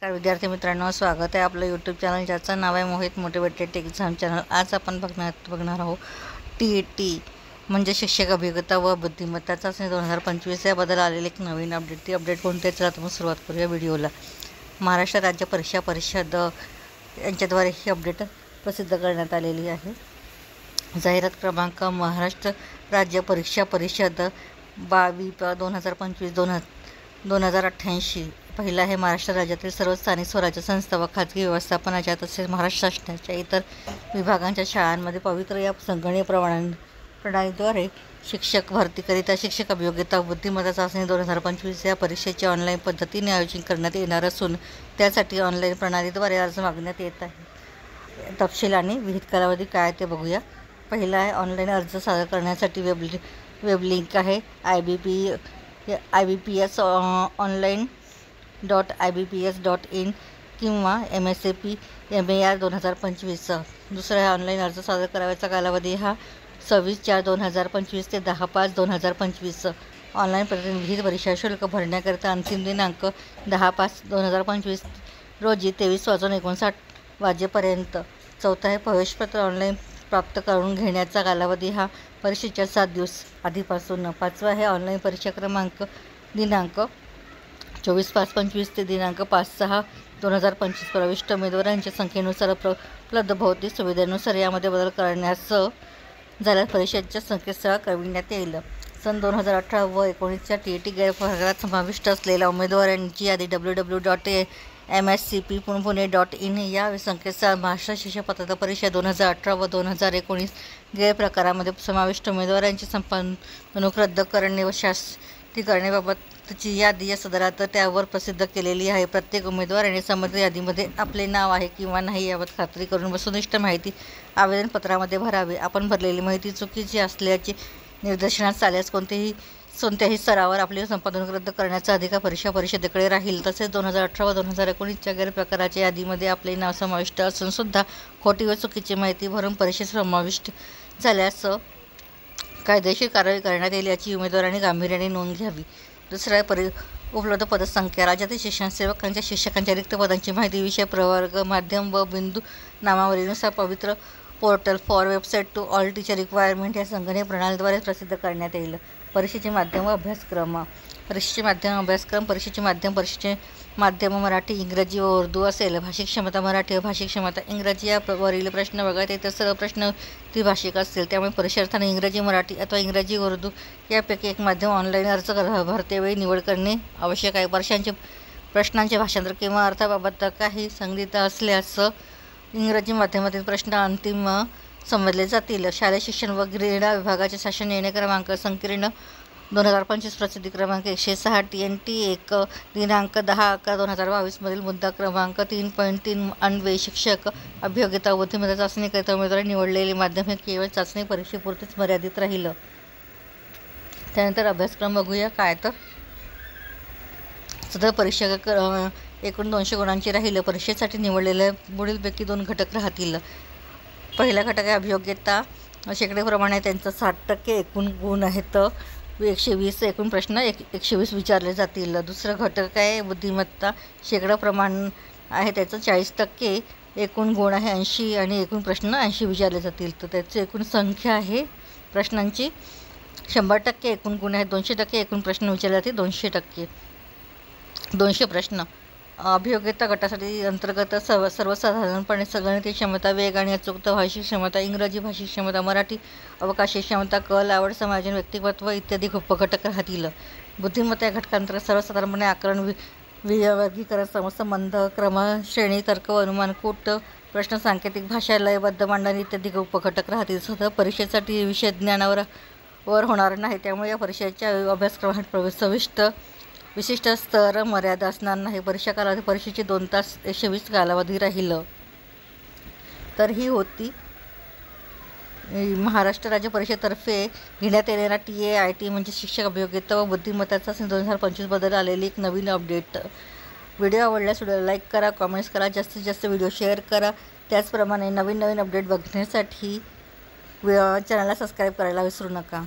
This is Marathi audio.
नमस्कार विद्यार्थी मित्रांनो, स्वागत आहे आपलं यूट्यूब चॅनल ज्याचं नाव आहे मोहित मोटिवेटेड एक्झाम चॅनल। आज आपण बघणार आहोत TET म्हणजे शिक्षक अभियोग्यता व बुद्धिमत्ता चाचणी 2025 याबद्दल आलेले एक नवीन अपडेट। ती अपडेट कोणती आहे चला आपण सुरुवात करूया व्हिडिओला। महाराष्ट्र राज्य परीक्षा परिषद यांच्याद्वारे ही अपडेट प्रसिद्ध करण्यात आलेली आहे। जाहिरात क्रमांक महाराष्ट्र राज्य परीक्षा परिषद 22/2025-2088। पहिला आहे महाराष्ट्र राज्यातील सर्व स्थानिक स्वराज्य संस्था व खाजगी व्यवस्थापनाच्या तसेच महाराष्ट्र शासनाच्या इतर विभागांच्या शाळांमध्ये पवित्र या संगणकीय प्रणालीद्वारे शिक्षक भरतीकरिता शिक्षक अभियोग्यता बुद्धिमत्ता चाचणी 2025 या परीक्षेचे ऑनलाईन पद्धतीने आयोजन करण्यात येणार असून त्यासाठी ऑनलाईन प्रणालीद्वारे अर्ज मागण्यात येत आहे। तपशील आणि विहित कालावधी काय ते बघूया। पहिला आहे ऑनलाईन अर्ज सादर करण्यासाठी वेब लिंक आहे IBPS online.ibps.in किंवा MSAP MAR 2025। दुसरा आहे ऑनलाईन अर्ज सादर करायचा कालावधी हा 26/4/2025 ते 10/5/2025। ऑनलाईन पद्धतीने विहित परीक्षा शुल्क भरण्याकरिता अंतिम दिनांक 10/5/2025 रोजी 23:59 वाजेपर्यंत। चौथा आहे प्रवेशपत्र ऑनलाईन प्राप्त करून घेण्याचा कालावधी हा परीक्षेच्या 7 दिवस आधीपासून। पाचवा आहे ऑनलाईन परीक्षा क्रमांक दिनांक 24/5/25 ते दिनांक 5/6/2025। प्रविष्ट उमेदवारांच्या संख्येनुसार उपलब्ध भौतिक सुविधांनुसार यामध्ये बदल करण्यास झाल्यास परीक्षेच्या संकेतस्थळात कळविण्यात येईल। सन 2018 व 2019च्या TET गैरप्रकारात समाविष्ट असलेल्या उमेदवारांची यादी www.mscp.pune.in या संकेतस्थळात महाराष्ट्र शिक्षक पात्रता परीक्षा 2018 व 2019 गैरप्रकारामध्ये समाविष्ट उमेदवारांची संपादनूक रद्द करणे व शास्ती करण्याबाबतची यादी या सदरात त्यावर प्रसिद्ध केलेली आहे। प्रत्येक उमेदवाराने संबंधित यादीमध्ये आपले नाव आहे किंवा नाही याबाबत खात्री करून वस्तुनिष्ठ माहिती आवेदनपत्रामध्ये भरावे। आपण भरलेली माहिती चुकीची असल्याचे निदर्शनास आल्यास कोणत्याही स्तरावर आपले संपादन रद्द करण्याचा अधिकार परीक्षा परिषदेकडे राहील। तसेच 2018 व 2019च्या गैरप्रकाराच्या यादीमध्ये आपले नाव समाविष्ट असून सुद्धा खोटी व चुकीची माहिती भरून परीक्षेत समाविष्ट झाल्यास कायदेशीर कारवाई करण्यात येईल याची उमेदवारांनी गांभीर्याने नोंद घ्यावी। दुसरा उपलब्ध पदसंख्या राज्यातील शिक्षण सेवकांच्या शिक्षकांच्या रिक्त पदांची माहिती विषय प्रवर्ग माध्यम व बिंदू नामावलीनुसार Pavitra portal for website to all teacher requirement या संगणकीय प्रणालीद्वारे प्रसिद्ध करण्यात येईल। परीक्षेचे माध्यम व अभ्यासक्रम परीक्षेचे माध्यम मराठी इंग्रजी व उर्दू असेल। भाषिक क्षमता मराठी व भाषिक क्षमता इंग्रजी यावरील प्रश्न वगळता इतर सर्व प्रश्न द्विभाषिक असतील। त्यामुळे परीक्षार्थ्यांनी इंग्रजी मराठी अथवा इंग्रजी उर्दू यापैकी एक माध्यम ऑनलाईन अर्ज भरतेवेळी निवड करणे आवश्यक आहे। प्रश्नांचे भाषांतर किंवा अर्थाबाबत काही संदिग्धता असल्यास इंग्रजी माध्यमातील प्रश्न अंतिम समजले जातील। शालेय शिक्षण व क्रीडा विभागाचे शासन निर्णय क्रमांक संकीर्ण 2025 प्रसिद्धी क्रमांक 106 TNT 1 दिनांक 10/11/2022 मधील मुद्दा क्रमांक 3.3 अन्वये शिक्षक अभियोग्यता बुद्धिमत्ता चाचणीकरिता उमेदवारी निवडलेले माध्यम हे केवळ चाचणी परीक्षेपुरतेच मर्यादित राहील। त्यानंतर अभ्यासक्रम बघूया काय तर सदर परीक्षा एकूण 200 गुणांची राहील। परीक्षेसाठी निवडलेल्या पुढीलपैकी 2 घटक राहतील। पहिला घटक आहे अभियोग्यता शेकडेप्रमाणे त्यांचा 60% एकूण गुण आहेत 120 एकूण प्रश्न 120 विचारले जातील। दुसरा घटक आहे बुद्धिमत्ता शेकडाप्रमाण आहे त्याचं 40% एकूण गुण आहे 80 आणि एकूण प्रश्न 80 विचारले जातील। तर त्याची एकूण संख्या आहे प्रश्नांची 100% एकूण गुण आहे 200% एकूण प्रश्न विचारले जातील 200 प्रश्न। अभियोग्यता गटासाठी अंतर्गत सर्वसाधारणपणे संगणकीय क्षमता वेग आणि अचूकता भाषिक क्षमता इंग्रजी भाषिक क्षमता मराठी अवकाशी क्षमता कल आवड समायोजन व्यक्तिमत्व इत्यादी उपघटक राहतील। बुद्धिमत्ता या घटकांतर्गत सर्वसाधारणपणे आकलन वर्गीकरण समसंबंध क्रम श्रेणी तर्क व अनुमान कूट प्रश्न सांकेतिक भाषा लयबद्ध मांडणी इत्यादी उपघटक राहतील। सदर परीक्षेसाठी विषय ज्ञानावर होणार नाही त्यामुळे या परीक्षेच्या अभ्यासक्रमात विशिष्ट स्तर मर्यादा असणार नाही। परीक्षा कालावधी परीक्षेचे 2 तास 120 कालावधी राहील। तर ही होती महाराष्ट्र राज्य परिषदेतर्फे घेण्यात येणारा TET म्हणजे शिक्षक अभियोग्यता व बुद्धिमत्ता चाचणी 2025 बद्दल आलेली एक नवीन अपडेट। व्हिडिओ आवडल्यास व्हिडिओला लाईक करा, कमेंट्स करा, जास्तीत जास्त व्हिडिओ शेअर करा। त्याचप्रमाणे नवीन अपडेट बघण्यासाठी चॅनलला सबस्क्राईब करायला विसरू नका।